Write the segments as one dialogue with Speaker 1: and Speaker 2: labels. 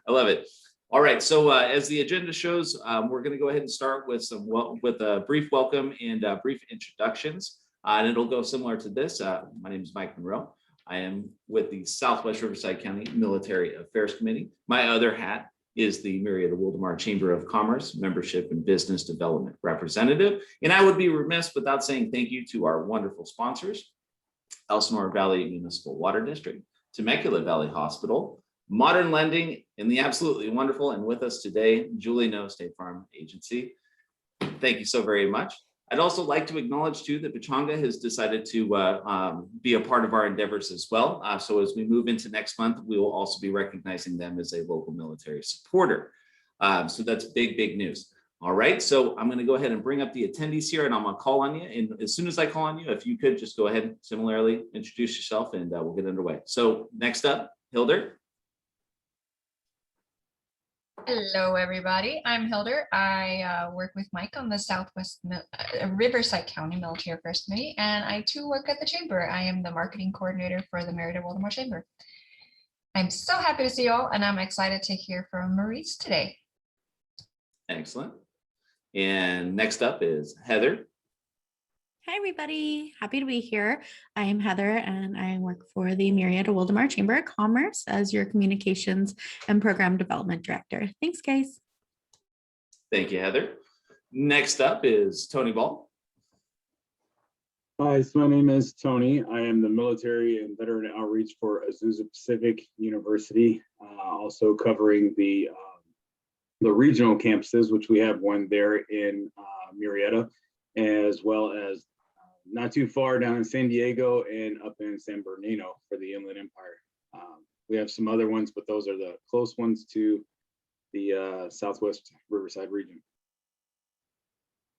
Speaker 1: I love it. All right, so as the agenda shows, we're going to go ahead and start with a brief welcome and brief introductions, and it'll go similar to this. My name is Mike Monroe. I am with the Southwest Riverside County Military Affairs Committee. My other hat is the Marietta-Wildomar Chamber of Commerce Membership and Business Development Representative, and I would be remiss without saying thank you to our wonderful sponsors: Elsinore Valley Municipal Water District, Temecula Valley Hospital, Modern Lending, and the absolutely wonderful and with us today, Julie No State Farm Agency. Thank you so very much. I'd also like to acknowledge too that Pechanga has decided to be a part of our endeavors as well. So as we move into next month, we will also be recognizing them as a local military supporter. So that's big news. All right, so I'm going to go ahead and bring up the attendees here, and I'm going to call on you. And as soon as I call on you, if you could just go ahead and similarly introduce yourself, and we'll get underway. So next up, Hilder.
Speaker 2: Hello, everybody. I'm Hilder. I work with Mike on the Southwest Riverside County Military Affairs Committee, and I too work at the Chamber. I am the marketing coordinator for the Marietta-Wildomar Chamber. I'm so happy to see you all, and I'm excited to hear from Maurice today.
Speaker 1: Excellent. And next up is Heather.
Speaker 3: Hi, everybody. Happy to be here. I am Heather, and I work for the Marietta-Wildomar Chamber of Commerce as your Communications and Program Development Director. Thanks, guys.
Speaker 1: Thank you, Heather. Next up is Tony Ball.
Speaker 4: Hi, so my name is Tony. I am the Military and Veteran Outreach for Azusa Pacific University, also covering the regional campuses, which we have one there in Marietta, as well as not too far down in San Diego and up in San Bernardino for the Inland Empire. We have some other ones, but those are the close ones to the Southwest Riverside region.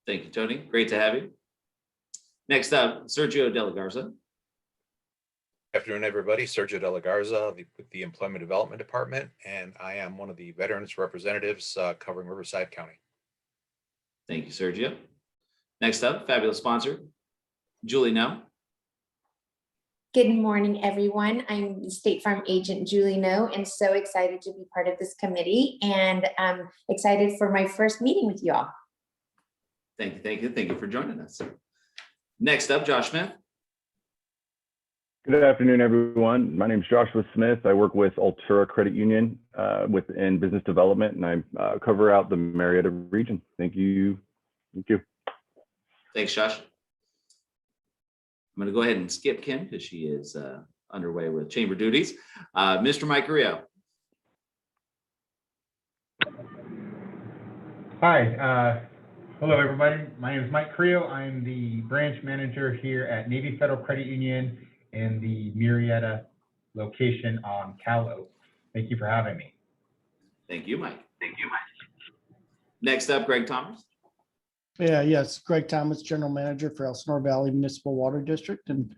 Speaker 1: Thank you, Tony. Great to have you. Next up, Sergio De La Garza.
Speaker 5: Good afternoon, everybody. Sergio De La Garza with the Employment Development Department, and I am one of the veterans representatives covering Riverside County.
Speaker 1: Thank you, Sergio. Next up, fabulous sponsor, Julie No.
Speaker 6: Good morning, everyone. I'm State Farm Agent Julie No, and so excited to be part of this committee, and I'm excited for my first meeting with you all.
Speaker 1: Thank you for joining us. Next up, Josh Smith.
Speaker 7: Good afternoon, everyone. My name is Joshua Smith. I work with Altura Credit Union within business development, and I cover out the Marietta region. Thank you. Thank you.
Speaker 1: Thanks, Josh. I'm going to go ahead and skip Kim because she is underway with chamber duties. Mr. Mike Rio.
Speaker 8: Hi. Hello, everybody. My name is Mike Creo. I'm the branch manager here at Navy Federal Credit Union in the Marietta location on Cal Oak. Thank you for having me.
Speaker 1: Thank you, Mike. Next up, Greg Thomas.
Speaker 9: Yes, Greg Thomas, General Manager for Elsinore Valley Municipal Water District, and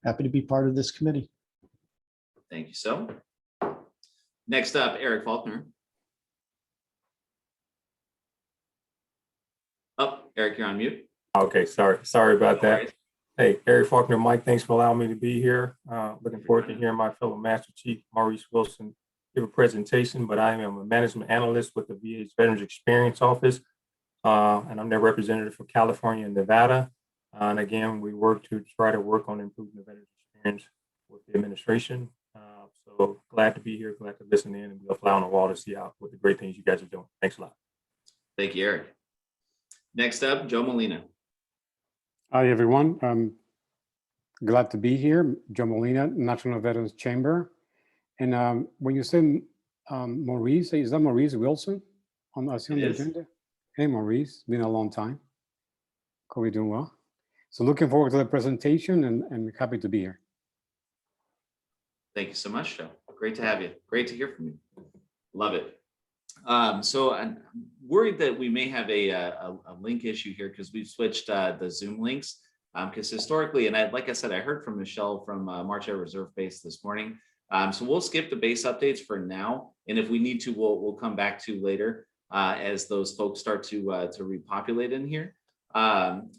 Speaker 9: happy to be part of this committee.
Speaker 1: Thank you, so. Next up, Eric Faulkner. Oh, Eric, you're on mute.
Speaker 10: Okay, sorry about that. Hey, Eric Faulkner, Mike, thanks for allowing me to be here. Looking forward to hearing my fellow Master Chief Maurice Wilson give a presentation, but I am a management analyst with the VA's Veterans Experience Office. And I'm their representative for California and Nevada. And again, we work to try to work on improving the veterans experience with the administration. So glad to be here, glad to listen in and be a fly on the wall to see what the great things you guys are doing. Thanks a lot.
Speaker 1: Thank you, Eric. Next up, Joe Molina.
Speaker 11: Hi, everyone. I'm glad to be here. Joe Molina, National Veterans Chamber. And when you say Maurice, is that Maurice Wilson on the agenda? Hey, Maurice, been a long time. Hope you're doing well. So looking forward to the presentation and happy to be here.
Speaker 1: Thank you so much, Joe. Great to have you. Great to hear from you. Love it. So I'm worried that we may have a link issue here because we've switched the Zoom links. Because historically, and like I said, I heard from Michelle from March Air Reserve Base this morning. So we'll skip the base updates for now. And if we need to, we'll come back to later. As those folks start to repopulate in here.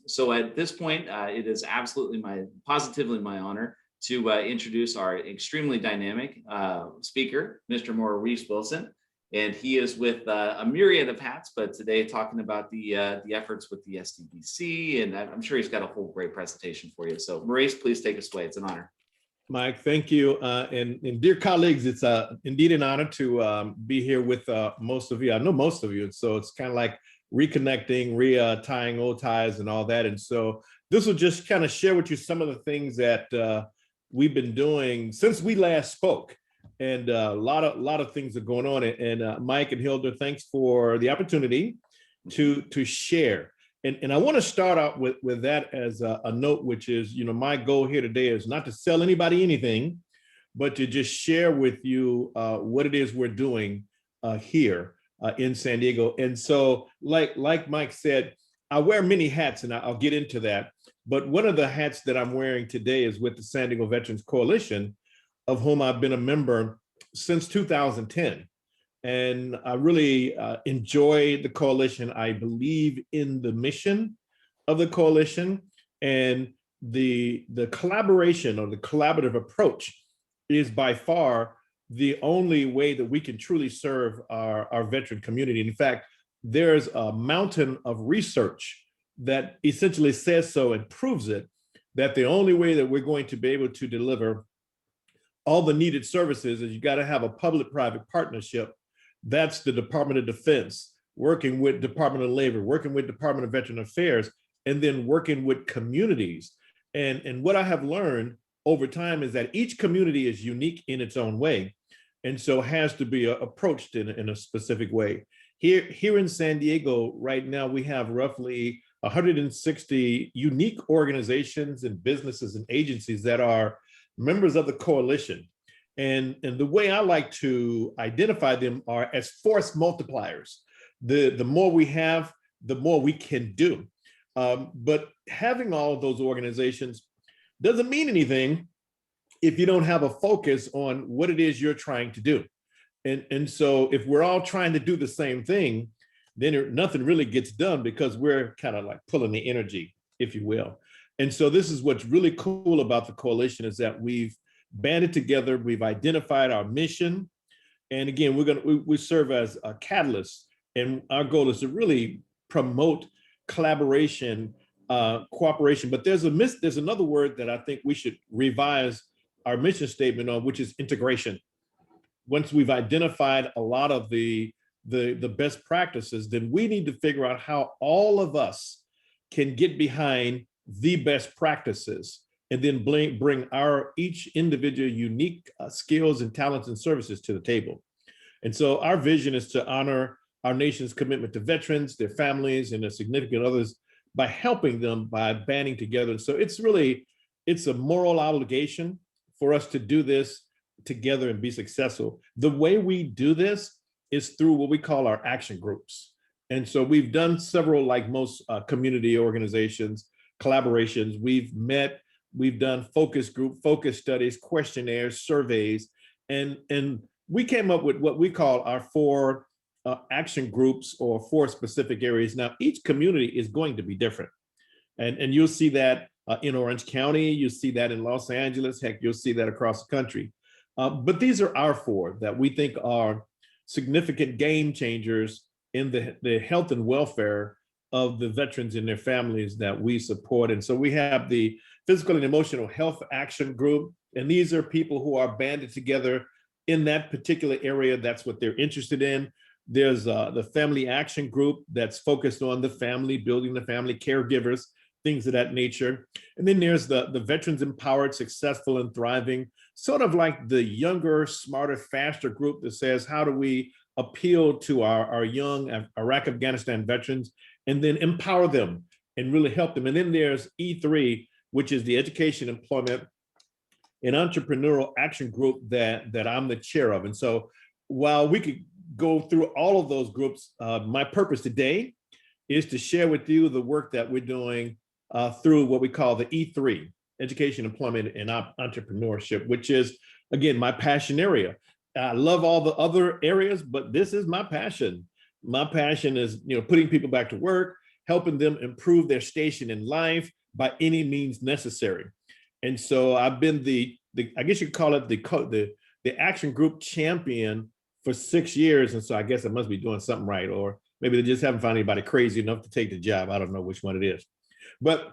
Speaker 1: So at this point, it is absolutely positively my honor to introduce our extremely dynamic speaker, Mr. Maurice Wilson. And he is with a myriad of hats, but today talking about the efforts with the SDDC, and I'm sure he's got a whole great presentation for you. So Maurice, please take us away. It's an honor.
Speaker 12: Mike, thank you. And dear colleagues, it's indeed an honor to be here with most of you. I know most of you, so it's kind of like reconnecting, tying old ties and all that. And so this will just kind of share with you some of the things that we've been doing since we last spoke. And a lot of things are going on. And Mike and Hilda, thanks for the opportunity to share. And I want to start out with that as a note, which is, my goal here today is not to sell anybody anything, but to just share with you what it is we're doing here in San Diego. And so like Mike said, I wear many hats, and I'll get into that. But one of the hats that I'm wearing today is with the San Diego Veterans Coalition, of whom I've been a member since 2010. And I really enjoy the coalition. I believe in the mission of the coalition, and the collaboration or the collaborative approach is by far the only way that we can truly serve our veteran community. In fact, there's a mountain of research that essentially says so and proves it, that the only way that we're going to be able to deliver all the needed services is you got to have a public-private partnership. That's the Department of Defense, working with Department of Labor, working with Department of Veteran Affairs, and then working with communities. And what I have learned over time is that each community is unique in its own way, and so has to be approached in a specific way. Here in San Diego right now, we have roughly 160 unique organizations and businesses and agencies that are members of the coalition. And the way I like to identify them are as force multipliers. The more we have, the more we can do. But having all of those organizations doesn't mean anything if you don't have a focus on what it is you're trying to do. And so if we're all trying to do the same thing, then nothing really gets done, because we're kind of like pulling the energy, if you will. And so this is what's really cool about the coalition, is that we've banded together, we've identified our mission. And again, we serve as a catalyst, and our goal is to really promote collaboration, cooperation. But there's another word that I think we should revise our mission statement on, which is integration. Once we've identified a lot of the best practices, then we need to figure out how all of us can get behind the best practices, and then bring our each individual unique skills and talents and services to the table. And so our vision is to honor our nation's commitment to veterans, their families, and their significant others by helping them, by banding together. And so it's a moral obligation for us to do this together and be successful. The way we do this is through what we call our action groups. And so we've done several, like most community organizations, collaborations. We've met, we've done focus group, focus studies, questionnaires, surveys, and we came up with what we call our 4 action groups, or 4 specific areas. Now, each community is going to be different. And you'll see that in Orange County, you'll see that in Los Angeles, heck, you'll see that across the country. But these are our 4 that we think are significant game changers in the health and welfare of the veterans and their families that we support. And so we have the Physical and Emotional Health Action Group, and these are people who are banded together in that particular area. That's what they're interested in. There's the Family Action Group that's focused on the family, building the family, caregivers, things of that nature. And then there's the Veterans Empowered, Successful, and Thriving, sort of like the younger, smarter, faster group that says, how do we appeal to our young Iraq, Afghanistan veterans, and then empower them and really help them. And then there's E3, which is the Education, Employment, and Entrepreneurial Action Group that I'm the chair of. And so while we could go through all of those groups, my purpose today is to share with you the work that we're doing through what we call the E3, Education, Employment, and Entrepreneurship, which is, again, my passion area. I love all the other areas, but this is my passion. My passion is, putting people back to work, helping them improve their station in life by any means necessary. And so I've been I guess you could call it the action group champion for 6 years. And so I guess I must be doing something right, or maybe they just haven't found anybody crazy enough to take the job. I don't know which one it is. But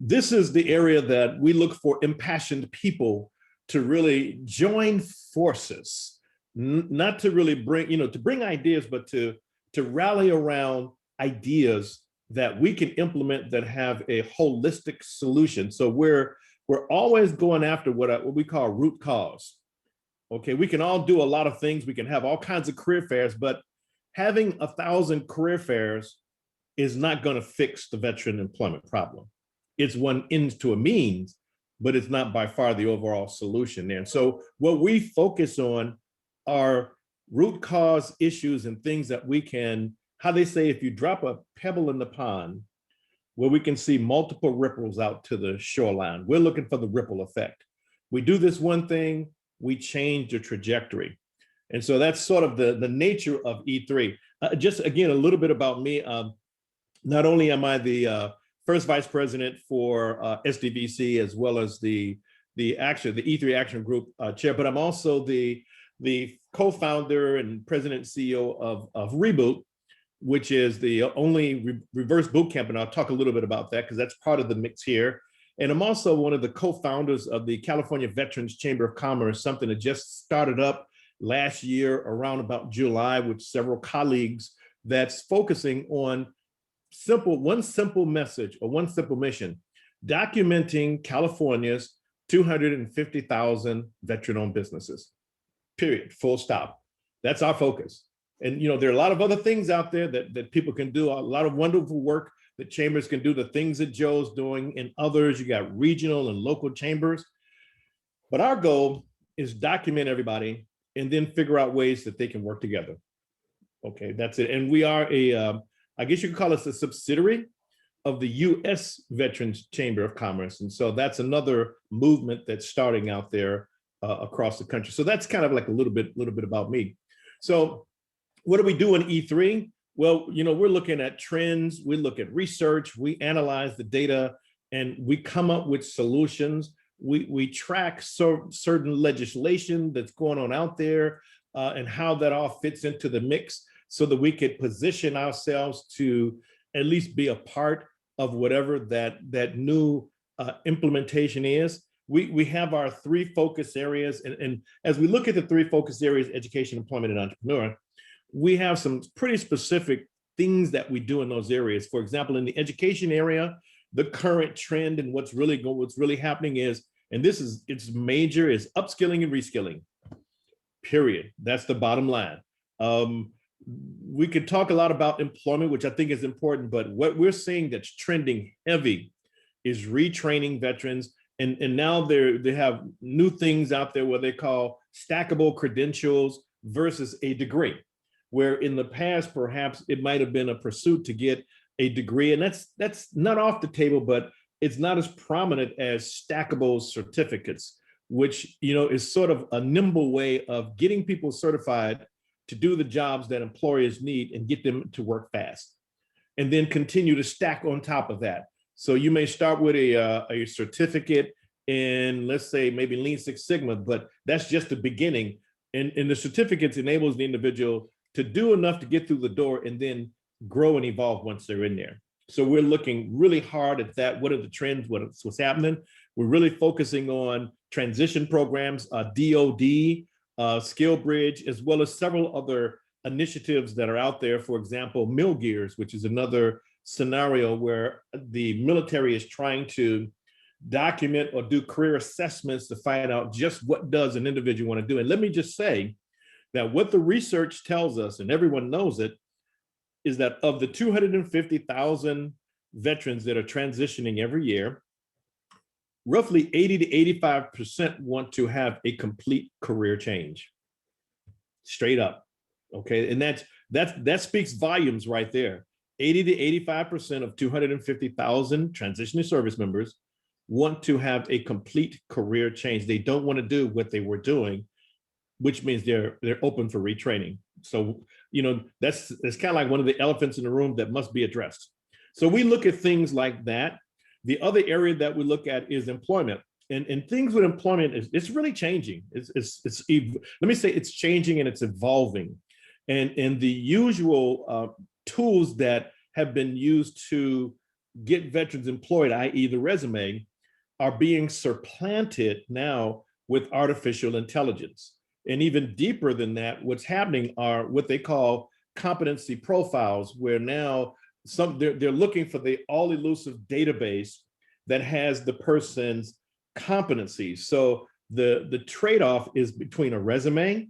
Speaker 12: this is the area that we look for impassioned people to really join forces, not to really bring, to bring ideas, but to rally around ideas that we can implement that have a holistic solution. So we're always going after what we call root cause. Okay, we can all do a lot of things. We can have all kinds of career fairs, but having 1,000 career fairs is not going to fix the veteran employment problem. It's one ends to a means, but it's not by far the overall solution there. And so what we focus on are root cause issues and things that we can, how they say, if you drop a pebble in the pond, where we can see multiple ripples out to the shoreline. We're looking for the ripple effect. We do this one thing, we change the trajectory. And so that's sort of the nature of E3. Just again, a little bit about me. Not only am I the first vice president for SDVC, as well as the E3 Action Group chair, but I'm also the co-founder and president and CEO of Reboot, which is the only reverse boot camp. And I'll talk a little bit about that because that's part of the mix here. And I'm also one of the co-founders of the California Veterans Chamber of Commerce, something that just started up last year around about July with several colleagues that's focusing on one simple message or one simple mission, documenting California's 250,000 veteran-owned businesses, period, full stop. That's our focus. And there are a lot of other things out there that people can do, a lot of wonderful work that chambers can do, the things that Joe's doing and others. You got regional and local chambers. But our goal is document everybody and then figure out ways that they can work together. Okay, that's it. And we are I guess you could call us a subsidiary of the U.S. Veterans Chamber of Commerce. And so that's another movement that's starting out there across the country. So that's kind of like a little bit about me. So what do we do in E3? Well, we're looking at trends, we look at research, we analyze the data, and we come up with solutions. We track certain legislation that's going on out there and how that all fits into the mix so that we could position ourselves to at least be a part of whatever that new implementation is. We have our 3 focus areas. And as we look at the 3 focus areas, education, employment, and entrepreneur, we have some pretty specific things that we do in those areas. For example, in the education area, the current trend and what's really happening is, and it's major, is upskilling and reskilling, period. That's the bottom line. We could talk a lot about employment, which I think is important, but what we're seeing that's trending heavy is retraining veterans. And now they have new things out there where they call stackable credentials versus a degree, where in the past, perhaps it might have been a pursuit to get a degree. And that's not off the table, but it's not as prominent as stackable certificates, which is sort of a nimble way of getting people certified to do the jobs that employers need and get them to work fast, and then continue to stack on top of that. So you may start with a certificate in, let's say, maybe Lean Six Sigma, but that's just the beginning. And the certificates enables the individual to do enough to get through the door and then grow and evolve once they're in there. So we're looking really hard at that. What are the trends? What's happening? We're really focusing on transition programs, DOD, Skill Bridge, as well as several other initiatives that are out there. For example, Mill Gears, which is another scenario where the military is trying to document or do career assessments to find out just what does an individual want to do. And let me just say that what the research tells us, and everyone knows it, is that of the 250,000 veterans that are transitioning every year, roughly 80 to 85% want to have a complete career change, straight up. Okay, and that speaks volumes right there. 80 to 85% of 250,000 transitioning service members want to have a complete career change. They don't want to do what they were doing, which means they're open for retraining. So, that's kind of like one of the elephants in the room that must be addressed. So we look at things like that. The other area that we look at is employment. And things with employment it's really changing. Let me say it's changing and it's evolving. And the usual tools that have been used to get veterans employed, i.e. the resume, are being supplanted now with artificial intelligence. And even deeper than that, what's happening are what they call competency profiles, where now they're looking for the all-elusive database that has the person's competencies. So the trade-off is between a resume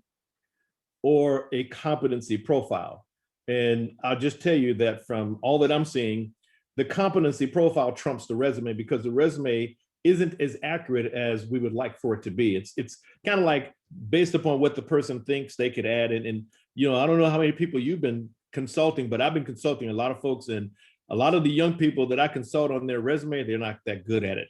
Speaker 12: or a competency profile. And I'll just tell you that from all that I'm seeing, the competency profile trumps the resume, because the resume isn't as accurate as we would like for it to be. It's kind of like based upon what the person thinks they could add. And you know, I don't know how many people you've been consulting, but I've been consulting a lot of folks, and a lot of the young people that I consult on their resume, they're not that good at it.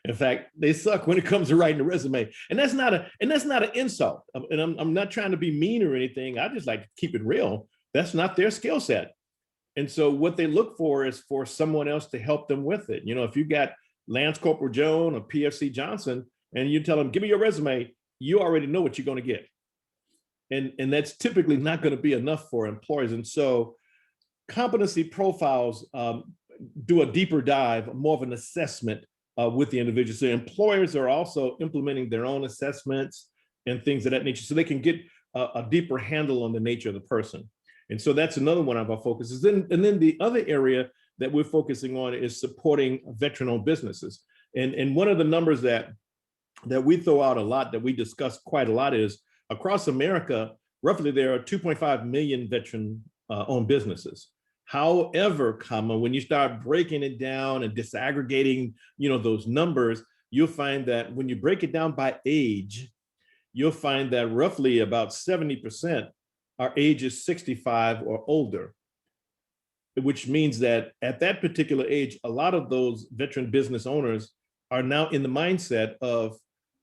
Speaker 12: In fact, they suck when it comes to writing a resume. And that's not an insult. And I'm not trying to be mean or anything. I just like to keep it real. That's not their skill set. And so what they look for is for someone else to help them with it. You know, if you got Lance Corporal Joan or PFC Johnson, and you tell them, give me your resume, you already know what you're going to get. And that's typically not going to be enough for employers. And so competency profiles do a deeper dive, more of an assessment with the individual. So employers are also implementing their own assessments and things of that nature, so they can get a deeper handle on the nature of the person. And so that's another one of our focuses. And then the other area that we're focusing on is supporting veteran-owned businesses. And one of the numbers that we throw out a lot, that we discuss quite a lot, is across America, roughly there are 2.5 million veteran-owned businesses. However, when you start breaking it down and disaggregating, you know, those numbers, you'll find that when you break it down by age, you'll find that roughly about 70% are ages 65 or older, which means that at that particular age, a lot of those veteran business owners are now in the mindset of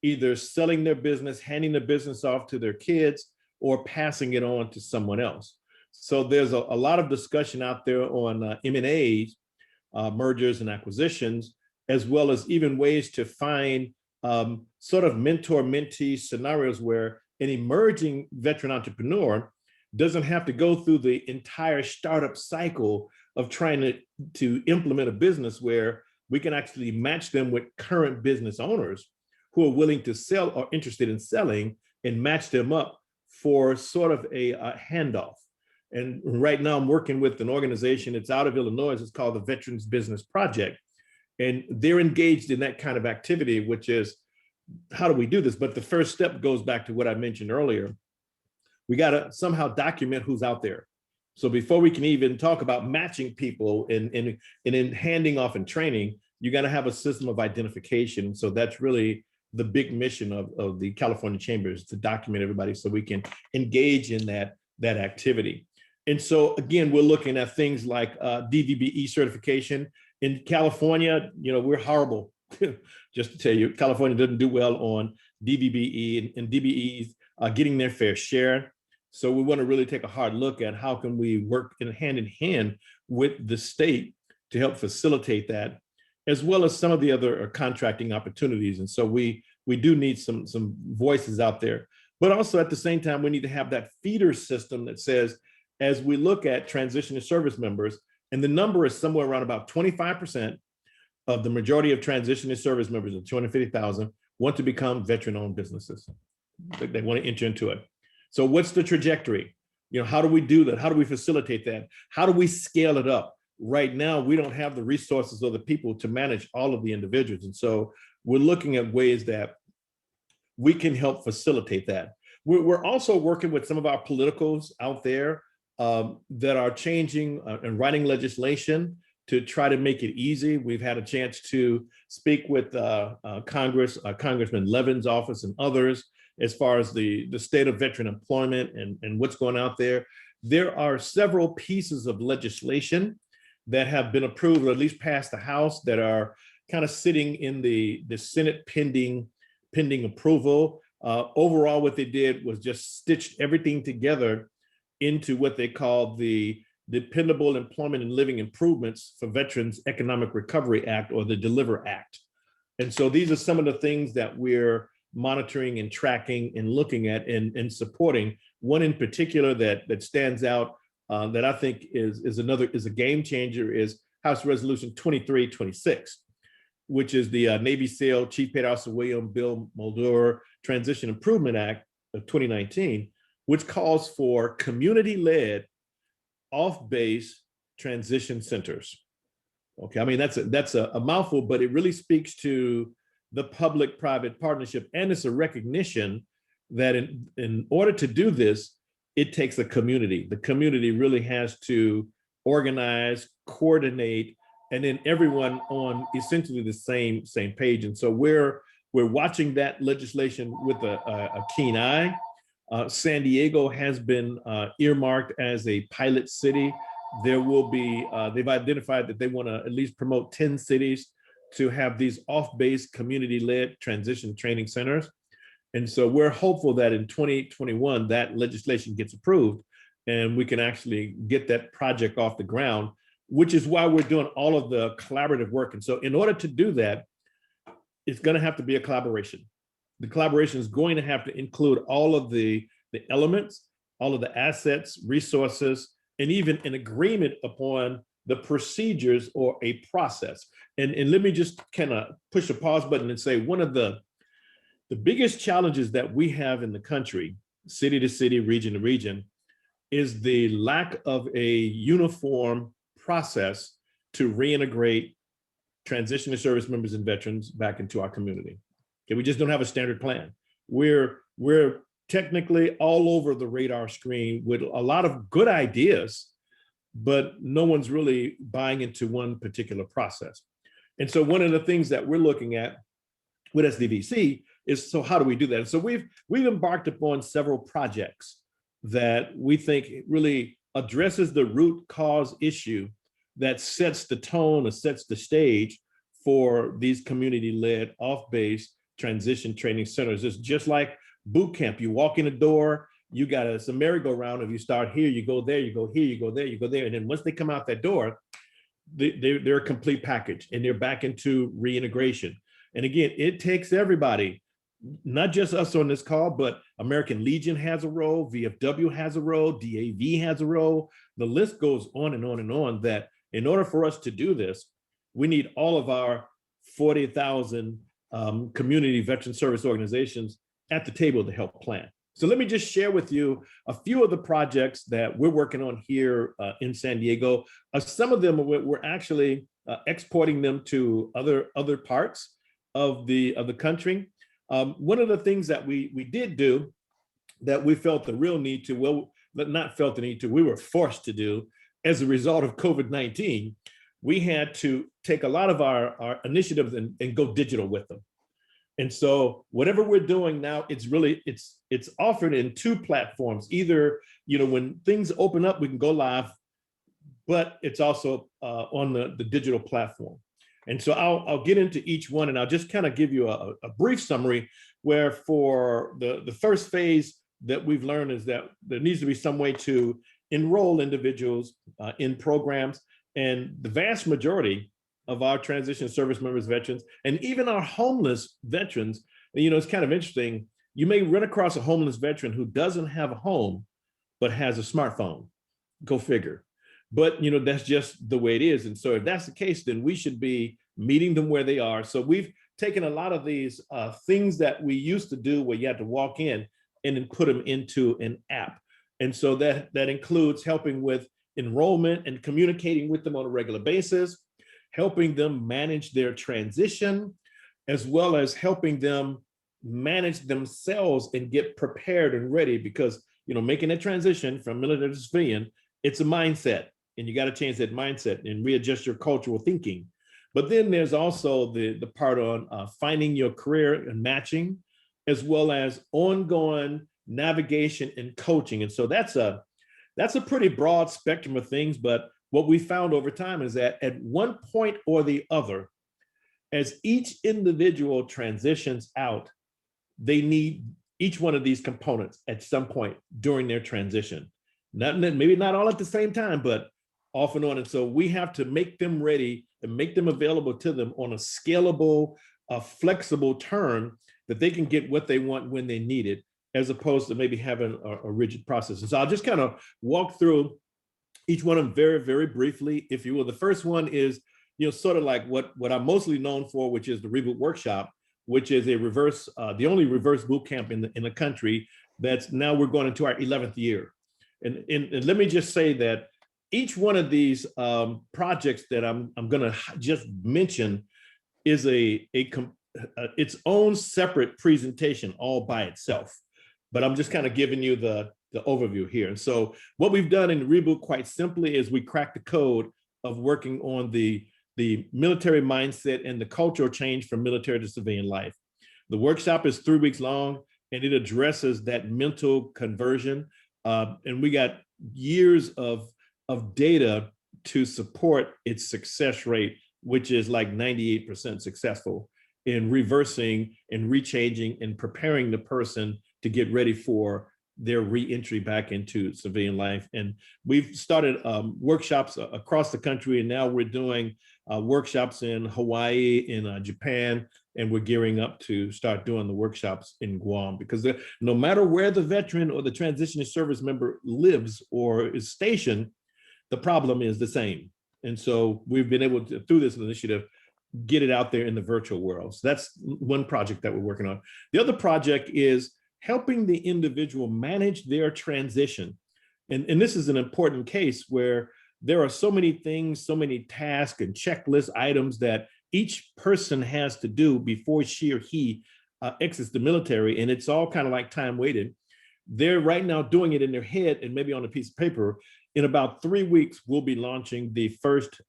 Speaker 12: either selling their business, handing the business off to their kids, or passing it on to someone else. So there's a lot of discussion out there on M&As, mergers and acquisitions, as well as even ways to find sort of mentor-mentee scenarios where an emerging veteran entrepreneur doesn't have to go through the entire startup cycle of trying to implement a business, where we can actually match them with current business owners who are willing to sell or interested in selling, and match them up for sort of a handoff. And right now I'm working with an organization, it's out of Illinois, it's called the Veterans Business Project. And they're engaged in that kind of activity, which is, how do we do this? But the first step goes back to what I mentioned earlier. We got to somehow document who's out there. So before we can even talk about matching people and in handing off and training, you got to have a system of identification. So that's really the big mission of the California Chambers, to document everybody so we can engage in that activity. And so again, we're looking at things like DVBE certification. In California, you know, we're horrible. Just to tell you, California doesn't do well on DVBE, and DBEs are getting their fair share. So we want to really take a hard look at how can we work hand in hand with the state to help facilitate that, as well as some of the other contracting opportunities. And so we do need some voices out there, but also at the same time, we need to have that feeder system that says, as we look at transitioning service members, and the number is somewhere around about 25% of the majority of transitioning service members of 250,000 want to become veteran-owned businesses. They want to enter into it. So what's the trajectory? You know, how do we do that? How do we facilitate that? How do we scale it up? Right now, we don't have the resources or the people to manage all of the individuals. And so we're looking at ways that we can help facilitate that. We're also working with some of our politicals out there that are changing and writing legislation to try to make it easy. We've had a chance to speak with Congressman Levin's office and others as far as the state of veteran employment and what's going out there. There are several pieces of legislation that have been approved, or at least passed the House, that are kind of sitting in the Senate pending approval. Overall, what they did was just stitched everything together into what they call the Dependable Employment and Living Improvements for Veterans Economic Recovery Act, or the DELIVER Act. And so these are some of the things that we're monitoring and tracking and looking at and supporting. One in particular that stands out that I think is a game changer is House Resolution 2326, which is the Navy SEAL Chief Petty Officer William Bill Mulder Transition Improvement Act of 2019, which calls for community-led off-base transition centers. Okay, I mean, that's a mouthful, but it really speaks to the public-private partnership, and it's a recognition that in order to do this, it takes a community. The community really has to organize, coordinate, and then everyone on essentially the same page. And so we're watching that legislation with a keen eye. San Diego has been earmarked as a pilot city. There will be, they've identified that they want to at least promote 10 cities to have these off-base community-led transition training centers. And so we're hopeful that in 2021, that legislation gets approved and we can actually get that project off the ground, which is why we're doing all of the collaborative work. And so in order to do that, it's going to have to be a collaboration. The collaboration is going to have to include all of the elements, all of the assets, resources, and even an agreement upon the procedures or a process. And let me just kind of push a pause button and say one of the biggest challenges that we have in the country, city to city, region to region, is the lack of a uniform process to reintegrate transition service members and veterans back into our community. Okay, we just don't have a standard plan. We're technically all over the radar screen with a lot of good ideas, but no one's really buying into one particular process. And so one of the things that we're looking at with SDVC is, so how do we do that? And so we've embarked upon several projects that we think really addresses the root cause issue that sets the tone or sets the stage for these community-led off-base transition training centers. It's just like boot camp. You walk in the door, you got a merry-go-round. If you start here, you go there, you go here, you go there, you go there. And then once they come out that door, they're a complete package and they're back into reintegration. And again, it takes everybody, not just us on this call, but American Legion has a role, VFW has a role, DAV has a role. The list goes on and on and on, that in order for us to do this, we need all of our 40,000 community veteran service organizations at the table to help plan. So let me just share with you a few of the projects that we're working on here in San Diego. Some of them we're actually exporting them to other parts of the country. One of the things that we did do that we felt the real need to, well, not felt the need to, we were forced to do as a result of COVID-19, we had to take a lot of our initiatives and go digital with them. And so whatever we're doing now, it's offered in two platforms. Either, when things open up, we can go live, but it's also on the digital platform. And so I'll get into each one, and I'll just kind of give you a brief summary, where for the first phase that we've learned is that there needs to be some way to enroll individuals in programs. And the vast majority of our transition service members, veterans, and even our homeless veterans, it's kind of interesting. You may run across a homeless veteran who doesn't have a home, but has a smartphone. Go figure. But that's just the way it is. And so if that's the case, then we should be meeting them where they are. So we've taken a lot of these things that we used to do where you had to walk in and then put them into an app. And so that includes helping with enrollment and communicating with them on a regular basis, helping them manage their transition, as well as helping them manage themselves and get prepared and ready, because making a transition from military to civilian, it's a mindset, and you got to change that mindset and readjust your cultural thinking. But then there's also the part on finding your career and matching, as well as ongoing navigation and coaching. And so that's a pretty broad spectrum of things. But what we found over time is that at one point or the other, as each individual transitions out, they need each one of these components at some point during their transition. Maybe not all at the same time, but off and on. And so we have to make them ready and make them available to them on a scalable a flexible term that they can get what they want when they need it, as opposed to maybe having a rigid process. And so I'll just kind of walk through each one of them very, very briefly, if you will. The first one is, sort of like what I'm mostly known for, which is the Reboot Workshop, which is a the only reverse boot camp in the country. That's now we're going into our 11th year. And let me just say that each one of these projects that I'm going to just mention is its own separate presentation all by itself. But I'm just kind of giving you the overview here. And so what we've done in Reboot, quite simply, is we cracked the code of working on the military mindset and the cultural change from military to civilian life. The workshop is 3 weeks long, and it addresses that mental conversion. And we got years of data to support its success rate, which is like 98% successful in reversing and rechanging and preparing the person to get ready for their re-entry back into civilian life. And we've started workshops across the country, and now we're doing workshops in Hawaii, in Japan, and we're gearing up to start doing the workshops in Guam, because no matter where the veteran or the transitioning service member lives or is stationed, the problem is the same. And so we've been able to, through this initiative, get it out there in the virtual world. So that's one project that we're working on. The other project is helping the individual manage their transition. And this is an important case where there are so many things, so many tasks and checklist items that each person has to do before she or he exits the military. And it's all kind of like time weighted. They're right now doing it in their head and maybe on a piece of paper. In about 3 weeks, we'll be launching the first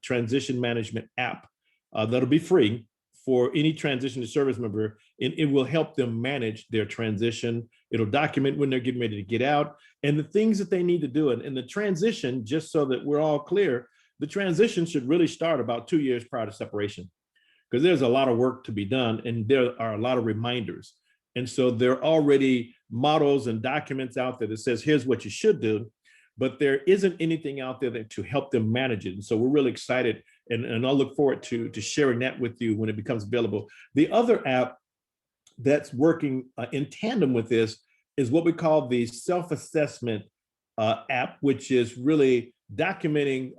Speaker 12: transition management app that'll be free for any transition to service member, and it will help them manage their transition. It'll document when they're getting ready to get out and the things that they need to do. And the transition, just so that we're all clear, the transition should really start about 2 years prior to separation, because there's a lot of work to be done and there are a lot of reminders. And so there are already models and documents out there that says, here's what you should do, but there isn't anything out there to help them manage it. And so we're really excited, and I'll look forward to sharing that with you when it becomes available. The other app that's working in tandem with this is what we call the self-assessment app, which is really documenting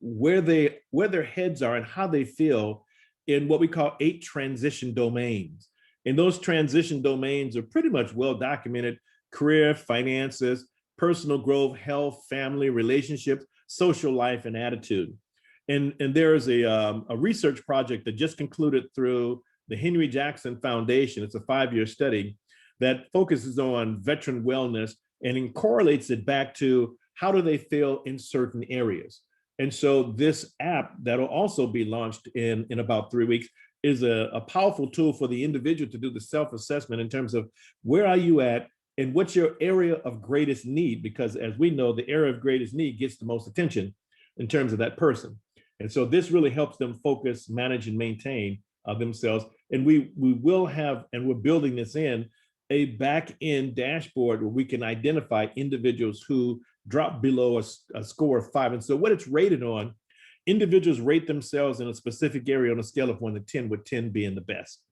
Speaker 12: where their heads are and how they feel in what we call 8 transition domains. And those transition domains are pretty much well documented: career, finances, personal growth, health, family, relationships, social life, and attitude. And there is a research project that just concluded through the Henry Jackson Foundation. It's a 5-year study that focuses on veteran wellness and it correlates it back to how do they feel in certain areas. And so this app that'll also be launched in about 3 weeks is a powerful tool for the individual to do the self-assessment in terms of where are you at and what's your area of greatest need, because as we know, the area of greatest need gets the most attention in terms of that person. And so this really helps them focus, manage, and maintain themselves. And we will have, and we're building this in, a back-end dashboard where we can identify individuals who drop below a score of 5. And so what it's rated on, individuals rate themselves in a specific area on a scale of 1 to 10, with 10 being the best.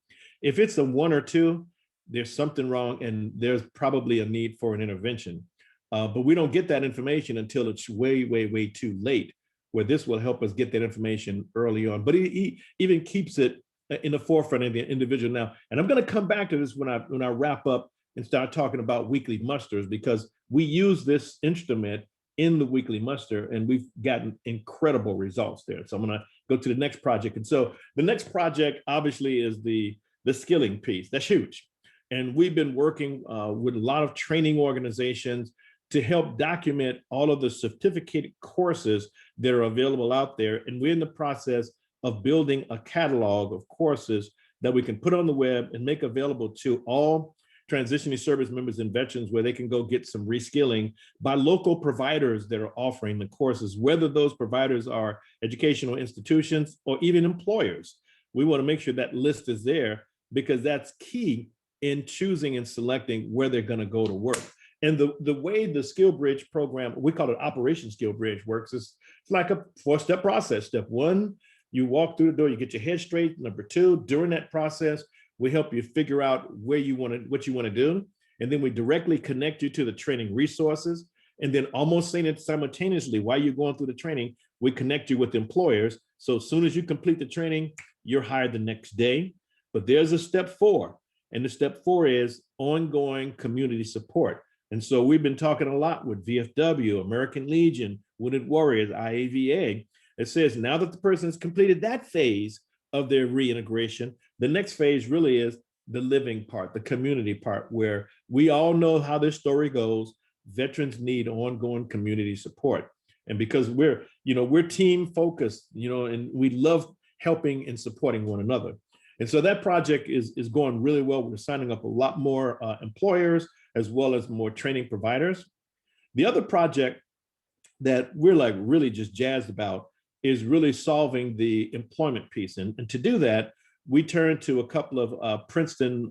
Speaker 12: If it's a 1 or 2, there's something wrong and there's probably a need for an intervention. But we don't get that information until it's way, way, way too late, where this will help us get that information early on. But it even keeps it in the forefront of the individual now. And I'm going to come back to this when I wrap up and start talking about weekly musters, because we use this instrument in the weekly muster and we've gotten incredible results there. So I'm going to go to the next project. And so the next project obviously is the skilling piece. That's huge. And we've been working with a lot of training organizations to help document all of the certificated courses that are available out there. And we're in the process of building a catalog of courses that we can put on the web and make available to all transitioning service members and veterans, where they can go get some reskilling by local providers that are offering the courses, whether those providers are educational institutions or even employers. We want to make sure that list is there, because that's key in choosing and selecting where they're going to go to work. And the way the Skill Bridge program, we call it Operation Skill Bridge, works is it's like a 4-step process. Step 1, You walk through the door, you get your head straight. Number two, during that process, we help you figure out what you want to do. And then we directly connect you to the training resources. And then almost simultaneously, while you're going through the training, we connect you with employers. So as soon as you complete the training, you're hired the next day. But there's a step 4. And the step 4 is ongoing community support. And so we've been talking a lot with VFW, American Legion, Wounded Warriors, IAVA. It says now that the person has completed that phase of their reintegration, the next phase really is the living part, the community part, where we all know how this story goes. Veterans need ongoing community support. And because we're team focused, and we love helping and supporting one another. And so that project is going really well. We're signing up a lot more employers as well as more training providers. The other project that we're like really just jazzed about is really solving the employment piece. And to do that, we turn to a couple of Princeton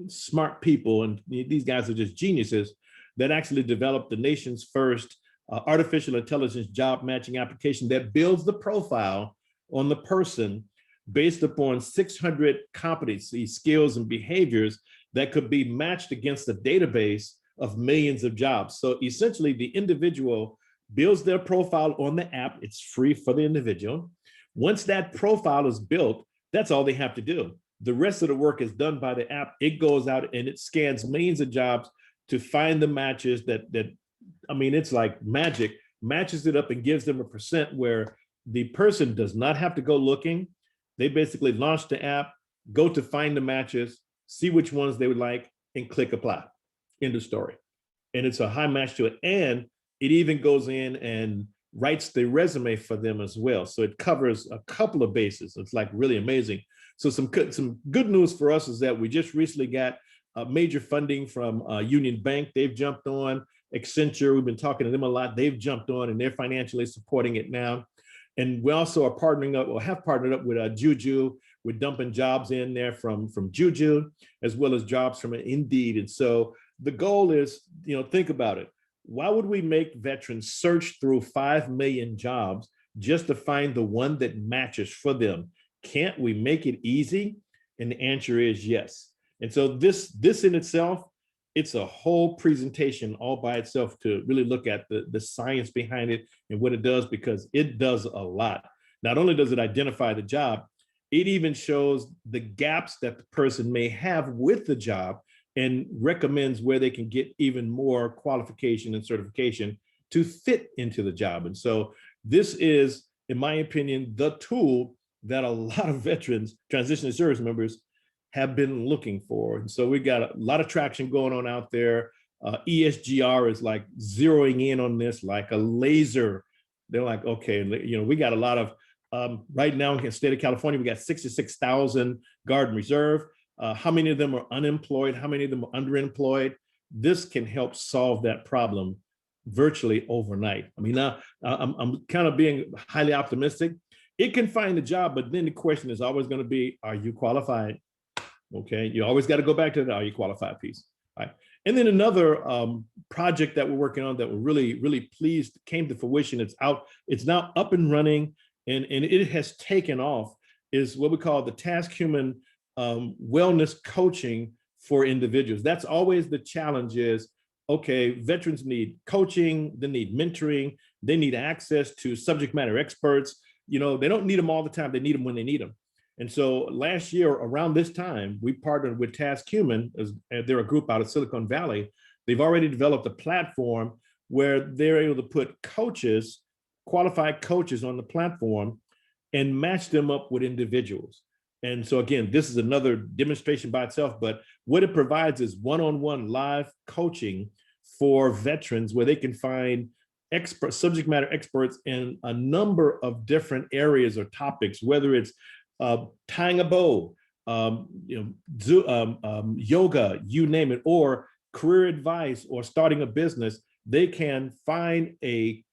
Speaker 12: smart people, and these guys are just geniuses, that actually developed the nation's first artificial intelligence job matching application that builds the profile on the person based upon 600 competency, skills, and behaviors that could be matched against a database of millions of jobs. So essentially, the individual builds their profile on the app. It's free for the individual. Once that profile is built, that's all they have to do. The rest of the work is done by the app. It goes out and it scans millions of jobs to find the matches that it's like magic, matches it up and gives them a percent where the person does not have to go looking. They basically launch the app, go to find the matches, see which ones they would like, and click apply. End of story. And it's a high match to it. And it even goes in and writes the resume for them as well. So it covers a couple of bases. It's like really amazing. So some good news for us is that we just recently got major funding from Union Bank. They've jumped on. Accenture, we've been talking to them a lot. They've jumped on and they're financially supporting it now. And we also are partnering up, or have partnered up with Juju. We're dumping jobs in there from Juju, as well as jobs from Indeed. And so the goal is, think about it. Why would we make veterans search through 5 million jobs just to find the one that matches for them? Can't we make it easy? And the answer is yes. And so this in itself, it's a whole presentation all by itself to really look at the science behind it and what it does, because it does a lot. Not only does it identify the job, it even shows the gaps that the person may have with the job and recommends where they can get even more qualification and certification to fit into the job. And so this is, in my opinion, the tool that a lot of veterans, transitioning service members, have been looking for. And so we got a lot of traction going on out there. ESGR is like zeroing in on this like a laser. They're like, okay, we got a lot of, right now in the state of California, we got 66,000 Guard and Reserve. How many of them are unemployed? How many of them are underemployed? This can help solve that problem virtually overnight. I mean, now I'm kind of being highly optimistic. It can find a job, but then the question is always going to be, are you qualified? Okay, you always got to go back to the are you qualified piece. All right. And then another project that we're working on that we're really, really pleased came to fruition. It's out, it's now up and running, and it has taken off, is what we call the task human wellness coaching for individuals. That's always the challenge is, okay, veterans need coaching, they need mentoring, they need access to subject matter experts. They don't need them all the time, they need them when they need them. And so last year around this time, we partnered with Task Human, they're a group out of Silicon Valley. They've already developed a platform where they're able to put coaches, qualified coaches on the platform and match them up with individuals. And so again, this is another demonstration by itself, but what it provides is one-on-one live coaching for veterans where they can find subject matter experts in a number of different areas or topics, whether it's tying a bow, yoga, you name it, or career advice or starting a business. They can find a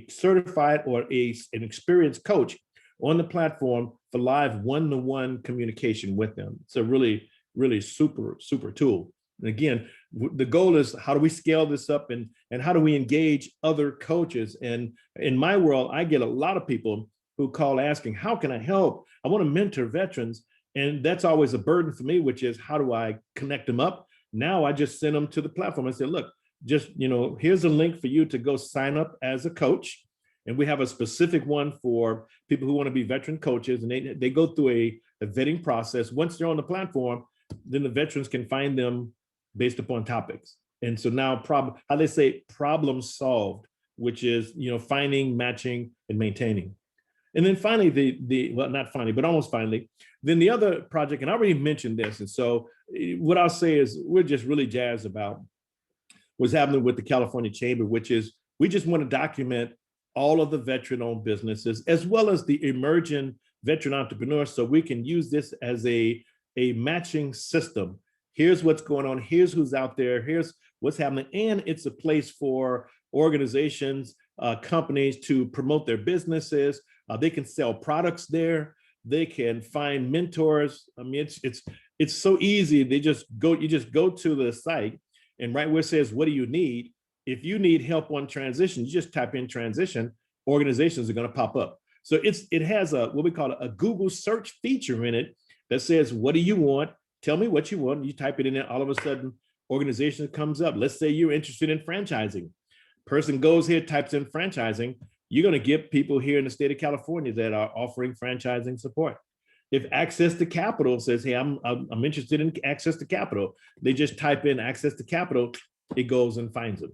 Speaker 12: certified or an experienced coach on the platform for live one-to-one communication with them. It's a really, really super, super tool. And again, the goal is how do we scale this up and how do we engage other coaches? And in my world, I get a lot of people who call asking, how can I help? I want to mentor veterans. And that's always a burden for me, which is how do I connect them up? Now I just send them to the platform. I say, look, just, here's a link for you to go sign up as a coach. And we have a specific one for people who want to be veteran coaches, and they go through a vetting process. Once they're on the platform, then the veterans can find them based upon topics. And so now how they say problem solved, which is, finding, matching, and maintaining. And then finally, well, not finally, but almost finally, then the other project, and I already mentioned this. And so what I'll say is we're just really jazzed about what's happening with the California Chamber, which is we just want to document all of the veteran-owned businesses, as well as the emerging veteran entrepreneurs, so we can use this as a matching system. Here's what's going on, here's who's out there, here's what's happening, and it's a place for organizations, companies to promote their businesses. They can sell products there. They can find mentors. I mean, it's so easy. You just go to the site, and right where it says, what do you need? If you need help on transition, you just type in transition, organizations are going to pop up. So it has what we call a Google search feature in it that says, what do you want? Tell me what you want. You type it in there, all of a sudden, organization comes up. Let's say you're interested in franchising. Person goes here, types in franchising. You're going to get people here in the state of California that are offering franchising support. If access to capital says, hey, I'm interested in access to capital, they just type in access to capital, it goes and finds them.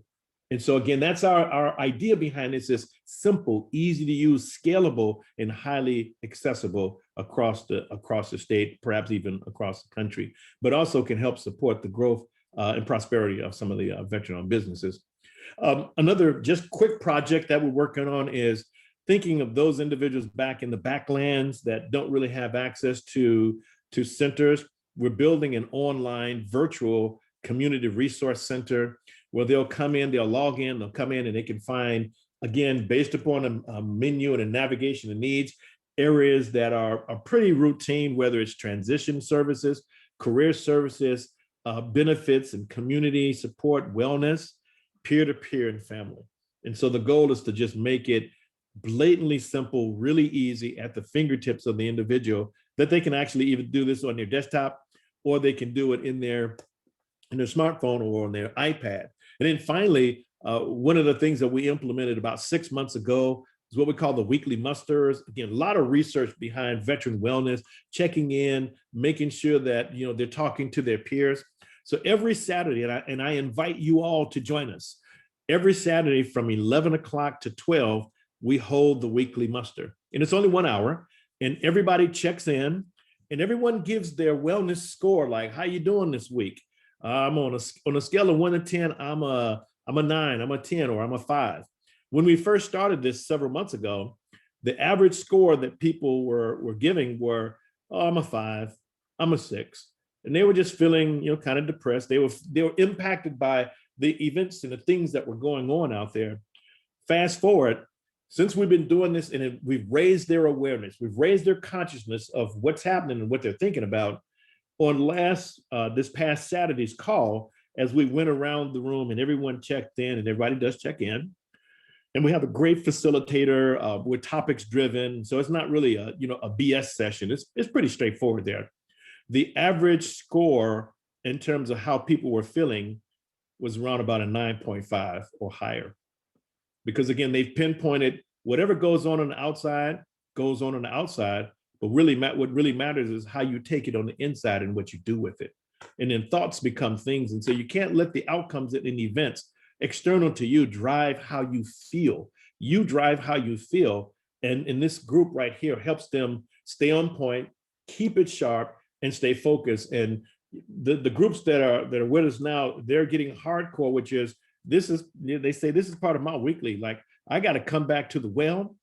Speaker 12: And so again, that's our idea behind this is simple, easy to use, scalable, and highly accessible across the state, perhaps even across the country, but also can help support the growth and prosperity of some of the veteran-owned businesses. Another just quick project that we're working on is thinking of those individuals back in the backlands that don't really have access to centers. We're building an online virtual community resource center where they'll come in, they'll log in, they'll come in and they can find, again, based upon a menu and a navigation of needs, areas that are pretty routine, whether it's transition services, career services, benefits and community support, wellness, peer-to-peer and family. And so the goal is to just make it blatantly simple, really easy at the fingertips of the individual that they can actually even do this on their desktop, or they can do it in their smartphone or on their iPad. And then finally, one of the things that we implemented about 6 months ago is what we call the weekly musters. Again, a lot of research behind veteran wellness, checking in, making sure that they're talking to their peers. So every Saturday, and I invite you all to join us. Every Saturday from 11 o'clock to 12, we hold the weekly muster. And it's only 1 hour, and everybody checks in, and everyone gives their wellness score, like, how you doing this week? I'm on a scale of 1 to 10, I'm a 9, I'm a 10, or I'm a 5. When we first started this several months ago, the average score that people were giving were, oh, I'm a 5, I'm a 6. And they were just feeling, kind of depressed. They were impacted by the events and the things that were going on out there. Fast forward, since we've been doing this and we've raised their awareness, we've raised their consciousness of what's happening and what they're thinking about. On this past Saturday's call, as we went around the room and everyone checked in, and everybody does check in, and we have a great facilitator. We're topics driven, so it's not really a BS session. It's pretty straightforward there. The average score in terms of how people were feeling was around about a 9.5 or higher, because again, they've pinpointed whatever goes on the outside goes on the outside. But really, what really matters is how you take it on the inside and what you do with it. And then thoughts become things. And so you can't let the outcomes in events external to you drive how you feel. You drive how you feel. And in this group right here helps them stay on point, keep it sharp, and stay focused. And the groups that are with us now, they're getting hardcore, which is, they say this is part of my weekly. Like, I got to come back to the well,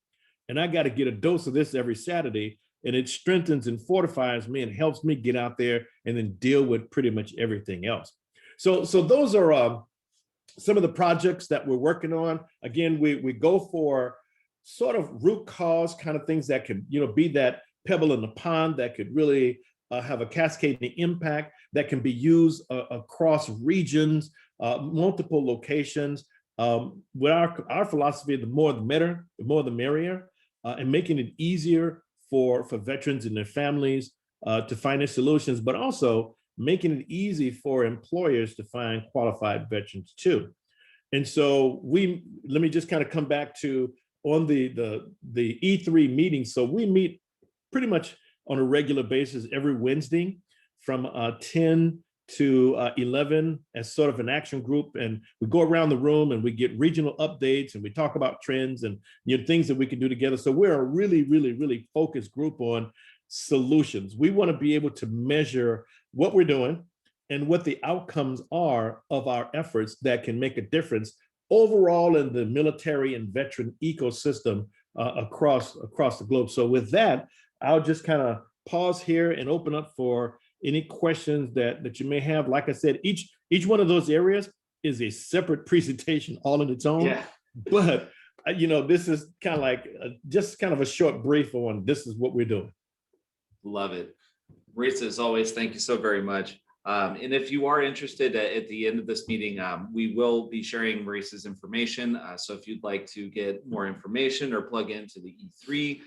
Speaker 12: and I got to get a dose of this every Saturday. And it strengthens and fortifies me and helps me get out there and then deal with pretty much everything else. So those are some of the projects that we're working on. Again, we go for sort of root cause kind of things that could, be that pebble in the pond that could really have a cascading impact that can be used across regions, multiple locations. With our philosophy, the more the better, the more the merrier. and making it easier for veterans and their families to find their solutions, but also making it easy for employers to find qualified veterans too. And so let me just kind of come back to on the E3 meeting. So we meet pretty much on a regular basis every Wednesday from 10 to 11 as sort of an action group. And we go around the room and we get regional updates and we talk about trends and things that we can do together. So we're a really, really, really focused group on solutions. We want to be able to measure what we're doing and what the outcomes are of our efforts that can make a difference overall in the military and veteran ecosystem across the globe. So with that, I'll just kind of pause here and open up for any questions that you may have. Like I said, each one of those areas is a separate presentation all on its own.
Speaker 1: Yeah.
Speaker 12: But this is kind of like just kind of a short brief on this is what we're doing.
Speaker 1: Love it. Maurice, as always, thank you so very much. And if you are interested at the end of this meeting, we will be sharing Maurice's information. So if you'd like to get more information or plug into the E3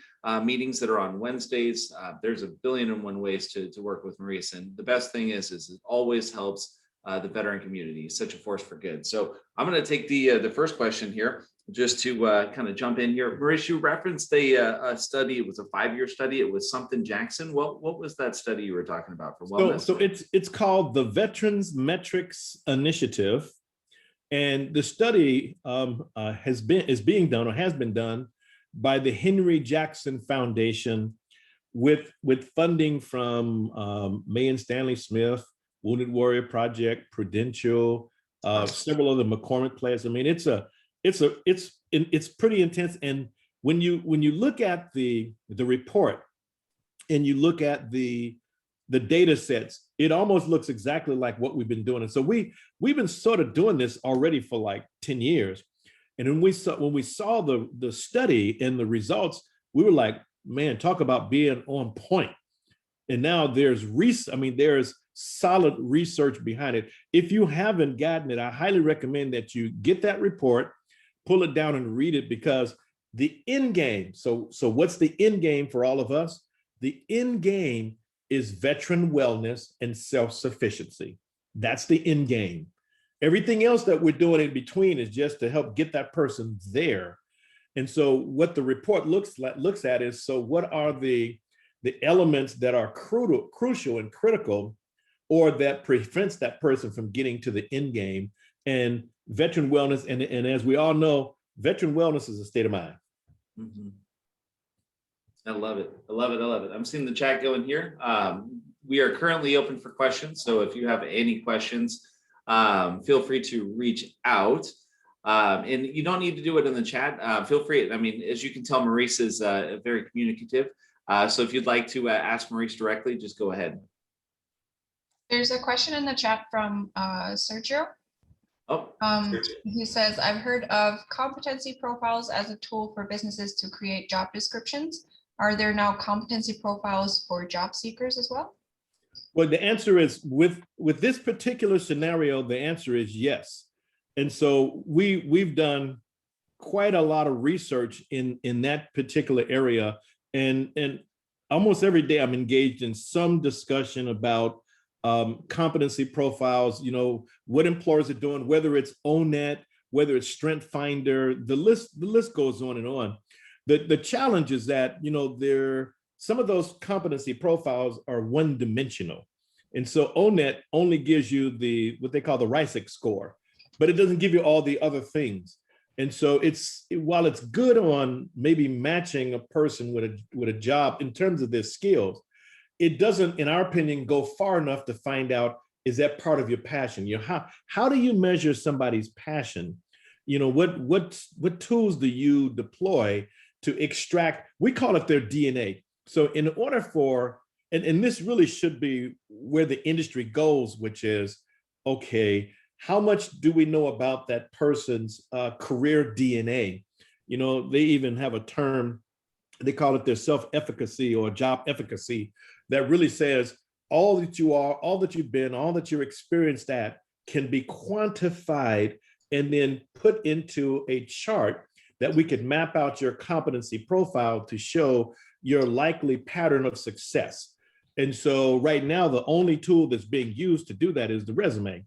Speaker 1: meetings that are on Wednesdays, there's a billion and one ways to work with Maurice. And the best thing is it always helps the veteran community. It's such a force for good. So I'm going to take the first question here just to kind of jump in here. Maurice, you referenced a study. It was a 5-year study. It was something Jackson. What was that study you were talking about for wellness?
Speaker 12: So it's called the Veterans Metrics Initiative. And the study has been done by the Henry Jackson Foundation with funding from May and Stanley Smith, Wounded Warrior Project, Prudential, several other McCormick players. I mean, it's pretty intense. And when you look at the report and you look at the data sets, it almost looks exactly like what we've been doing. And so we've been sort of doing this already for like 10 years. And when we saw the study and the results, we were like, man, talk about being on point. And now there's solid research behind it. If you haven't gotten it, I highly recommend that you get that report, pull it down and read it, because the end game, so what's the end game for all of us? The end game is veteran wellness and self-sufficiency. That's the end game. Everything else that we're doing in between is just to help get that person there. And so what the report looks at is, so what are the elements that are crucial and critical, or that prevents that person from getting to the end game? And veteran wellness, and as we all know, veteran wellness is a state of mind.
Speaker 1: Mm-hmm. I love it. I love it. I'm seeing the chat going here. We are currently open for questions. So if you have any questions, feel free to reach out. And you don't need to do it in the chat. Feel free. I mean, as you can tell, Maurice is very communicative. So if you'd like to ask Maurice directly, just go ahead.
Speaker 2: There's a question in the chat from Sergio. He says, I've heard of competency profiles as a tool for businesses to create job descriptions. Are there now competency profiles for job seekers as well?
Speaker 12: Well, the answer is, with this particular scenario, the answer is yes. And so we've done quite a lot of research in that particular area. And almost every day I'm engaged in some discussion about competency profiles, what employers are doing, whether it's ONET, whether it's Strength Finder, the list goes on and on. The challenge is that, some of those competency profiles are one-dimensional. And so ONET only gives you what they call the RISEC score, but it doesn't give you all the other things. And so while it's good on maybe matching a person with a job in terms of their skills, it doesn't, in our opinion, go far enough to find out, is that part of your passion? How do you measure somebody's passion? What tools do you deploy to extract, we call it their DNA. So in order for, and this really should be where the industry goes, which is, okay, how much do we know about that person's career DNA? They even have a term, they call it their self-efficacy or job efficacy, that really says all that you are, all that you've been, all that you're experienced at can be quantified and then put into a chart that we could map out your competency profile to show your likely pattern of success. And so right now, the only tool that's being used to do that is the resume,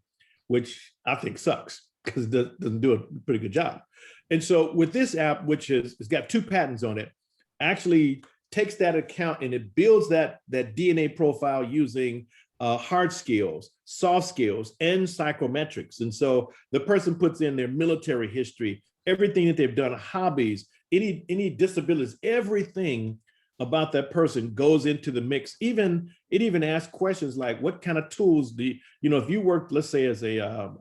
Speaker 12: which I think sucks because it doesn't do a pretty good job. And so with this app, which it's got 2 patents on it, actually takes that account and it builds that DNA profile using hard skills, soft skills, and psychometrics. And so the person puts in their military history, everything that they've done, hobbies, any disabilities, everything about that person goes into the mix. It even asks questions like, what kind of tools if you worked, let's say, as a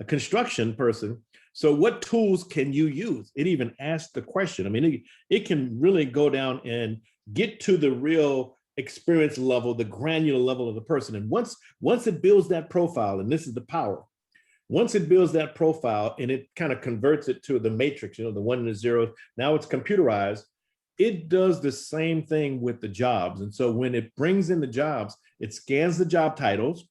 Speaker 12: construction person, so what tools can you use? It even asks the question. I mean, it can really go down and get to the real experience level, the granular level of the person. And once it builds that profile, and this is the power, once it builds that profile and it kind of converts it to the matrix, the 1 and the 0, now it's computerized, it does the same thing with the jobs. And so when it brings in the jobs, it scans the job titles,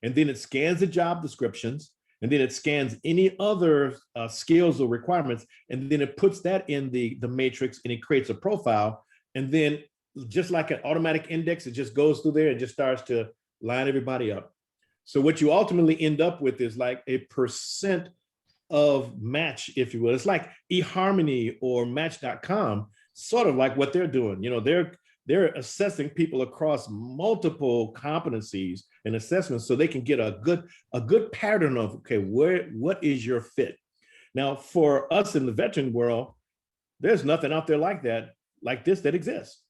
Speaker 12: and then it scans the job descriptions, and then it scans any other skills or requirements, and then it puts that in the matrix and it creates a profile. And then just like an automatic index, it just goes through there and just starts to line everybody up. So what you ultimately end up with is like a percent of match, if you will. It's like eHarmony or Match.com, sort of like what they're doing. They're assessing people across multiple competencies and assessments so they can get a good pattern of, okay, what is your fit? Now, for us in the veteran world, there's nothing out there like this that exists.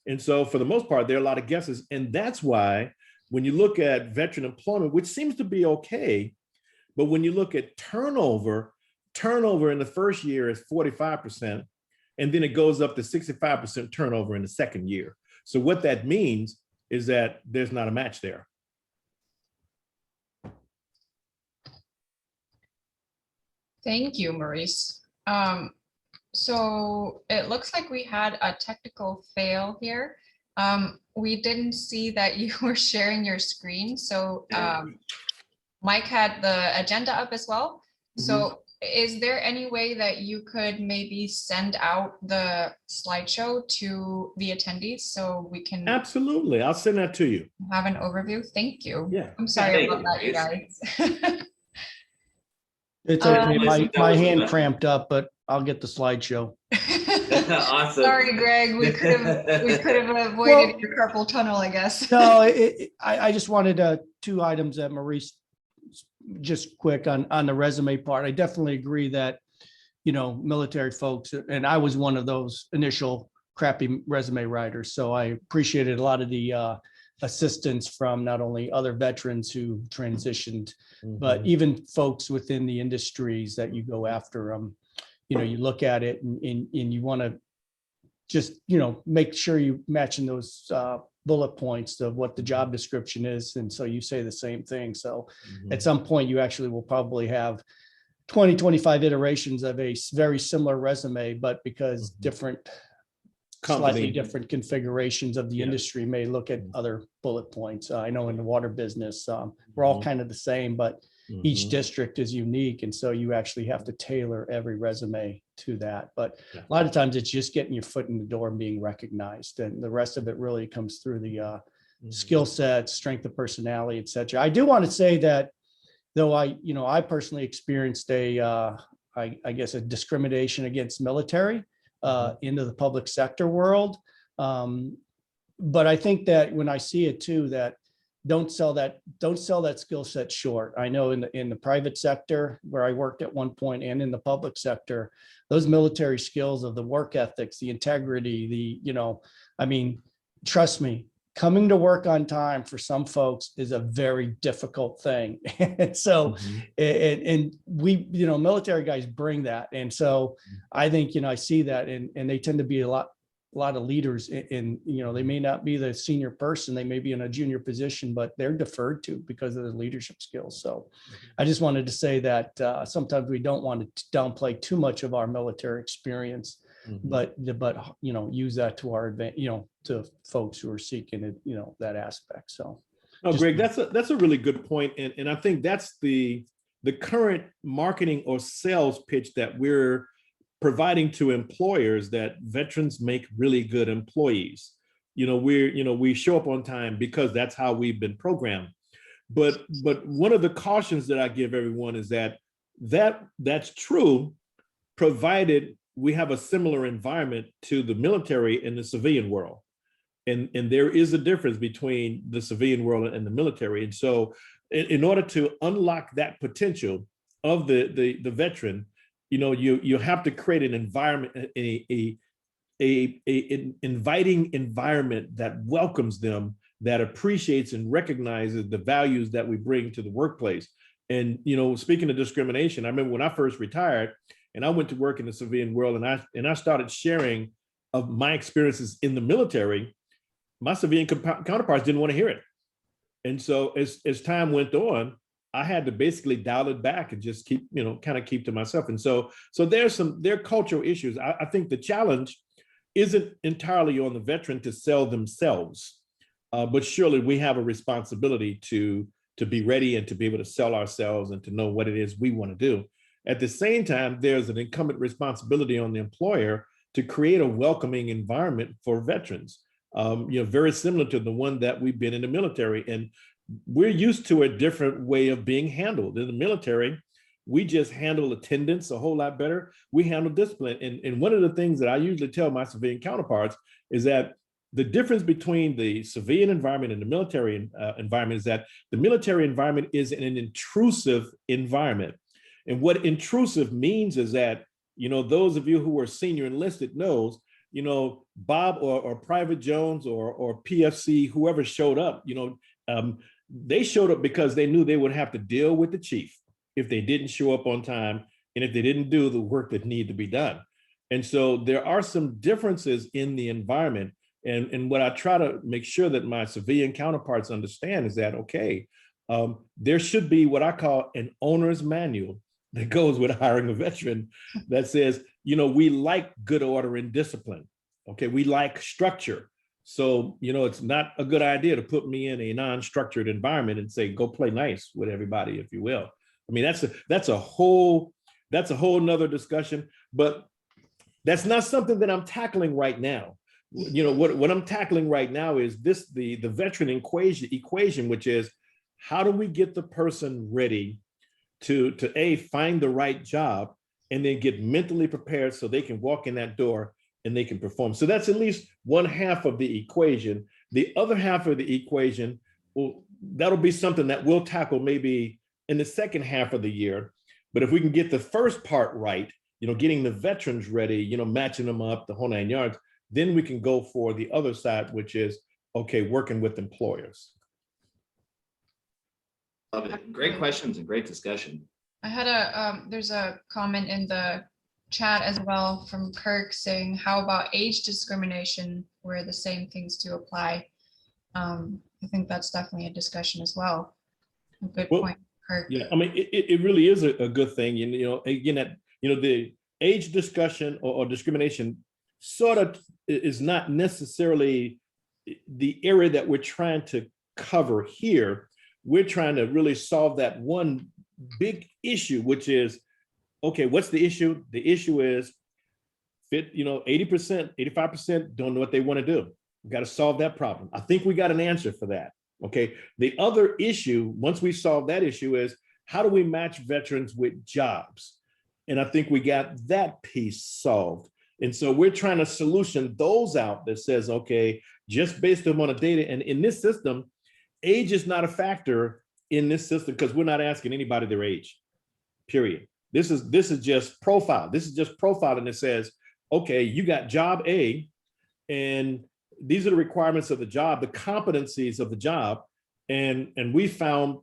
Speaker 12: And so for the most part, there are a lot of guesses. And that's why when you look at veteran employment, which seems to be okay, but when you look at turnover in the first year is 45%. And then it goes up to 65% turnover in the second year. So what that means is that there's not a match there.
Speaker 2: Thank you, Maurice. So it looks like we had a technical fail here. We didn't see that you were sharing your screen. So Mike had the agenda up as well. So is there any way that you could maybe send out the slideshow to the attendees so we can
Speaker 12: Absolutely. I'll send that to you.
Speaker 2: have an overview? Thank you.
Speaker 12: Yeah.
Speaker 2: I'm sorry
Speaker 1: Yeah,
Speaker 2: about that, you guys.
Speaker 9: It's okay.
Speaker 1: That
Speaker 9: My
Speaker 1: was the
Speaker 9: hand
Speaker 1: best.
Speaker 9: cramped up, but I'll get the slideshow.
Speaker 1: Awesome.
Speaker 2: Sorry, Greg. We could have avoided
Speaker 9: Well-
Speaker 2: your carpal tunnel, I guess.
Speaker 9: No, I just wanted 2 items that Maurice, just quick on the resume part. I definitely agree that, military folks, and I was one of those initial crappy resume writers. So I appreciated a lot of the assistance from not only other veterans who transitioned, but even folks within the industries that you go after. You look at it and you want to just, make sure you matching those bullet points of what the job description is. And so you say the same thing. So at some point you actually will probably have 20, 25 iterations of a very similar resume, but because different, slightly different configurations of the industry may look at other bullet points. I know in the water business, we're all kind of the same, but each district is unique. And so you actually have to tailor every resume to that. But a lot of times it's just getting your foot in the door and being recognized. And the rest of it really comes through the skill sets, strength of personality, et cetera. I do want to say that though I personally experienced I guess a discrimination against military into the public sector world. But I think that when I see it too, that don't sell that skill set short. I know in the private sector where I worked at one point and in the public sector, those military skills of the work ethics, the integrity, trust me, coming to work on time for some folks is a very difficult thing. And so, and we, military guys bring that. And so I think, I see that and they tend to be a lot of leaders in, they may not be the senior person, they may be in a junior position, but they're deferred to because of the leadership skills. So I just wanted to say that sometimes we don't want to downplay too much of our military experience, but use that to our advantage, to folks who are seeking it, that aspect. So.
Speaker 12: Oh, Greg, that's a really good point. And I think that's the current marketing or sales pitch that we're providing to employers that veterans make really good employees. We show up on time because that's how we've been programmed. But one of the cautions that I give everyone is that's true, provided we have a similar environment to the military and the civilian world. And there is a difference between the civilian world and the military. And so in order to unlock that potential of the veteran, you have to create an environment, an inviting environment that welcomes them, that appreciates and recognizes the values that we bring to the workplace. And, speaking of discrimination, I remember when I first retired and I went to work in the civilian world and I started sharing of my experiences in the military, my civilian counterparts didn't want to hear it. And so as time went on, I had to basically dial it back and just keep, kind of keep to myself. And so there are cultural issues. I think the challenge isn't entirely on the veteran to sell themselves, but surely we have a responsibility to be ready and to be able to sell ourselves and to know what it is we want to do. At the same time, there's an incumbent responsibility on the employer to create a welcoming environment for veterans, very similar to the one that we've been in the military. And we're used to a different way of being handled. In the military, we just handle attendance a whole lot better. We handle discipline. And one of the things that I usually tell my civilian counterparts is that the difference between the civilian environment and the military environment is that the military environment is an intrusive environment. And what intrusive means is that, those of you who are senior enlisted knows, Bob or Private Jones or PFC, whoever showed up, they showed up because they knew they would have to deal with the chief if they didn't show up on time and if they didn't do the work that needed to be done. And so there are some differences in the environment. And what I try to make sure that my civilian counterparts understand is that, okay, there should be what I call an owner's manual that goes with hiring a veteran that says, we like good order and discipline. Okay, we like structure. So, it's not a good idea to put me in a non-structured environment and say, go play nice with everybody, if you will. I mean, that's a whole nother discussion, but that's not something that I'm tackling right now. What I'm tackling right now is the veteran equation, which is how do we get the person ready to find the right job and then get mentally prepared so they can walk in that door and they can perform. So that's at least one half of the equation. The other half of the equation, that'll be something that we'll tackle maybe in the second half of the year. But if we can get the first part right, getting the veterans ready, matching them up, the whole 9 yards, then we can go for the other side, which is, okay, working with employers.
Speaker 1: Love it. Great questions and great discussion.
Speaker 2: I had there's a comment in the chat as well from Kirk saying, how about age discrimination where the same things do apply? I think that's definitely a discussion as well. A good point, Kirk.
Speaker 12: Yeah, I mean, it really is a good thing. Again, the age discussion or discrimination sort of is not necessarily the area that we're trying to cover here. We're trying to really solve that one big issue, which is, okay, what's the issue? The issue is 80%, 85% don't know what they want to do. We've got to solve that problem. I think we got an answer for that. Okay. The other issue, once we solve that issue, is how do we match veterans with jobs? And I think we got that piece solved. And so we're trying to solution those out that says, okay, just based on the data, and in this system, age is not a factor in this system because we're not asking anybody their age, period. This is just profile. This is just profiling that says, okay, you got job A, and these are the requirements of the job, the competencies of the job. And we found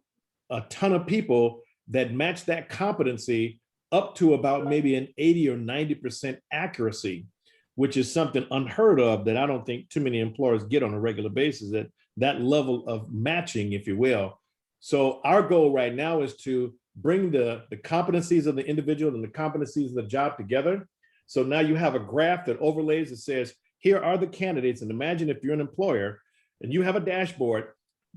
Speaker 12: a ton of people that match that competency up to about maybe an 80 or 90% accuracy, which is something unheard of that I don't think too many employers get on a regular basis, that level of matching, if you will. So our goal right now is to bring the competencies of the individual and the competencies of the job together. So now you have a graph that overlays that says, here are the candidates. And imagine if you're an employer and you have a dashboard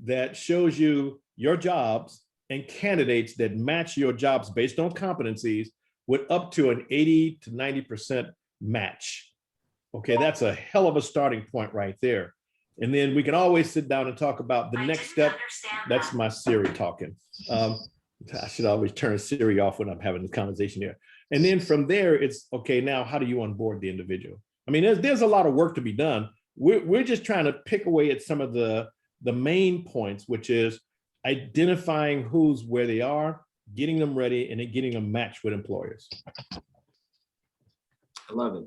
Speaker 12: that shows you your jobs and candidates that match your jobs based on competencies. with up to an 80 to 90% match. Okay, that's a hell of a starting point right there. And then we can always sit down and talk about the next step. That's my Siri talking. I should always turn Siri off when I'm having this conversation here. And then from there, it's okay, now how do you onboard the individual? I mean, there's a lot of work to be done. We're just trying to pick away at some of the main points, which is identifying who's where they are, getting them ready, and then getting them matched with employers.
Speaker 1: I love it.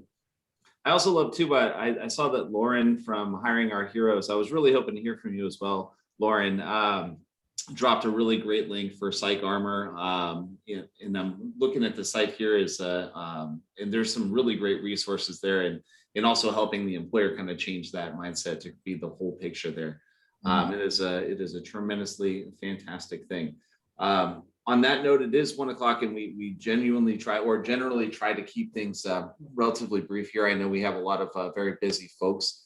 Speaker 1: I also love too, I saw that Lauren from Hiring Our Heroes, I was really hoping to hear from you as well, Lauren, dropped a really great link for Psych Armor. And I'm looking at the site here and there's some really great resources there and also helping the employer kind of change that mindset to be the whole picture there. It is a tremendously fantastic thing. On that note, it is 1 o'clock and we generally try to keep things relatively brief here. I know we have a lot of very busy folks.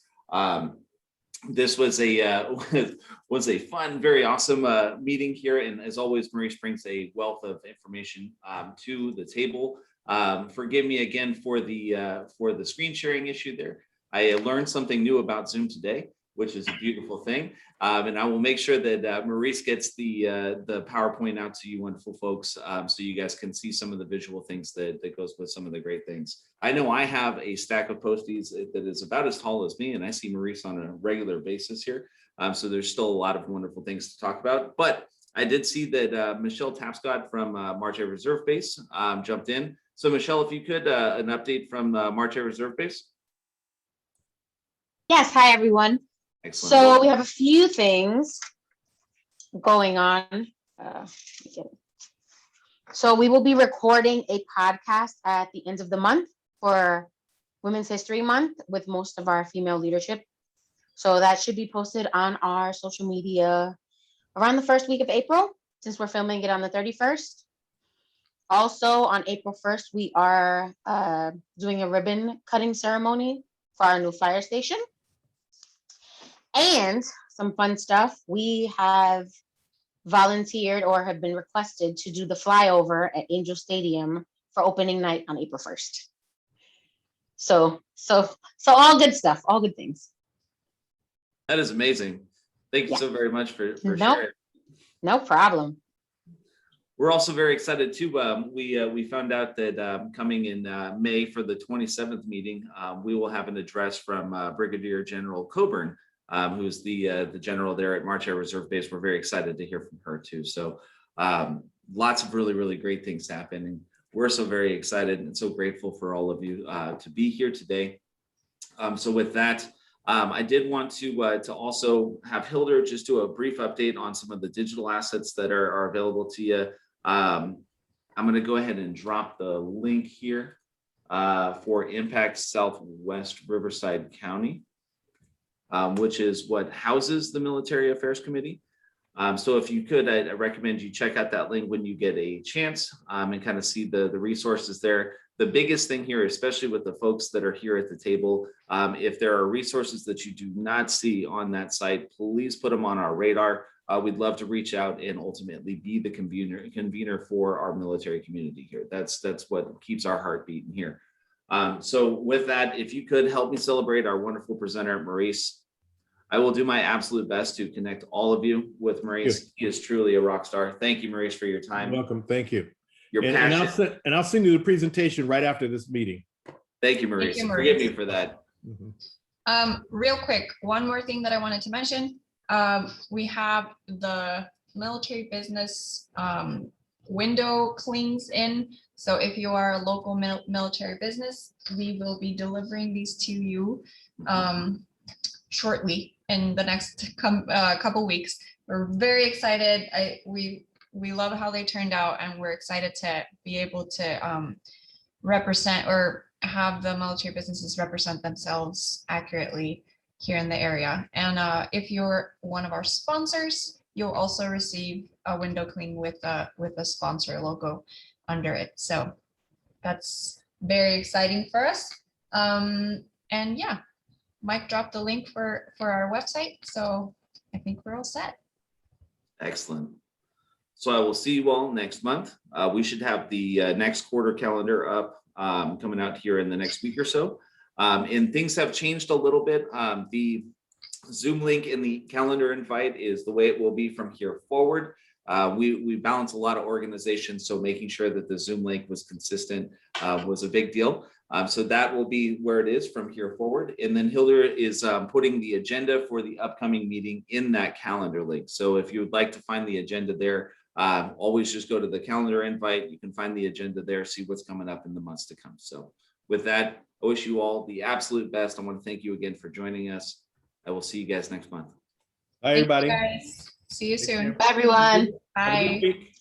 Speaker 1: This was a fun, very awesome meeting here. And as always, Maurice brings a wealth of information to the table. Forgive me again for the screen sharing issue there. I learned something new about Zoom today, which is a beautiful thing. And I will make sure that Maurice gets the PowerPoint out to you wonderful folks so you guys can see some of the visual things that goes with some of the great things. I know I have a stack of Post-its that is about as tall as me, and I see Maurice on a regular basis here. So there's still a lot of wonderful things to talk about. But I did see that Michelle Tapscott from March Air Reserve Base jumped in. So Michelle, if you could, an update from March Air Reserve Base.
Speaker 13: Yes, hi everyone.
Speaker 1: Excellent.
Speaker 13: So we have a few things going on. So we will be recording a podcast at the end of the month for Women's History Month with most of our female leadership. So that should be posted on our social media around the first week of April, since we're filming it on the 31st. Also on April 1st, we are doing a ribbon cutting ceremony for our new fire station. And some fun stuff, we have volunteered or have been requested to do the flyover at Angel Stadium for opening night on April 1st. So all good stuff, all good things.
Speaker 1: That is amazing. Thank you so very much for
Speaker 13: Nope.
Speaker 1: sharing.
Speaker 13: No problem.
Speaker 1: We're also very excited too. We found out that coming in May for the 27th meeting, we will have an address from Brigadier General Coburn, who's the general there at March Air Reserve Base. We're very excited to hear from her too. So lots of really, really great things happening. We're so very excited and so grateful for all of you to be here today. So with that, I did want to also have Hilder just do a brief update on some of the digital assets that are available to you. I'm going to go ahead and drop the link here for Impact Southwest Riverside County, which is what houses the Military Affairs Committee. So if you could, I recommend you check out that link when you get a chance and kind of see the resources there. The biggest thing here, especially with the folks that are here at the table, if there are resources that you do not see on that site, please put them on our radar. We'd love to reach out and ultimately be the convener for our military community here. That's what keeps our heart beating here. So with that, if you could help me celebrate our wonderful presenter, Maurice. I will do my absolute best to connect all of you with Maurice. He is truly a rock star. Thank you, Maurice, for your time.
Speaker 12: You're welcome. Thank you.
Speaker 1: Your passion.
Speaker 12: And I'll send you the presentation right after this meeting.
Speaker 1: Thank you, Maurice.
Speaker 2: Thank you, Maurice.
Speaker 1: Forgive me for that.
Speaker 2: Real quick, one more thing that I wanted to mention. We have the military business window clings in. So if you are a local military business, we will be delivering these to you shortly in the next couple weeks. We're very excited. We love how they turned out, and we're excited to be able to represent or have the military businesses represent themselves accurately here in the area. And if you're one of our sponsors, you'll also receive a window cling with a sponsor logo under it. So that's very exciting for us. And yeah, Mike dropped the link for our website. So I think we're all set.
Speaker 1: Excellent. So I will see you all next month. We should have the next quarter calendar up coming out here in the next week or so. And things have changed a little bit. The Zoom link in the calendar invite is the way it will be from here forward. We balance a lot of organizations, so making sure that the Zoom link was consistent was a big deal. So that will be where it is from here forward. And then Hilda is putting the agenda for the upcoming meeting in that calendar link. So if you would like to find the agenda there, always just go to the calendar invite. You can find the agenda there, see what's coming up in the months to come. So with that, I wish you all the absolute best. I want to thank you again for joining us. I will see you guys next month.
Speaker 12: Bye, everybody.
Speaker 2: Thanks, guys. See you
Speaker 12: Take
Speaker 2: soon.
Speaker 12: care.
Speaker 13: Bye, everyone.
Speaker 12: Have a good
Speaker 2: Bye.
Speaker 12: week.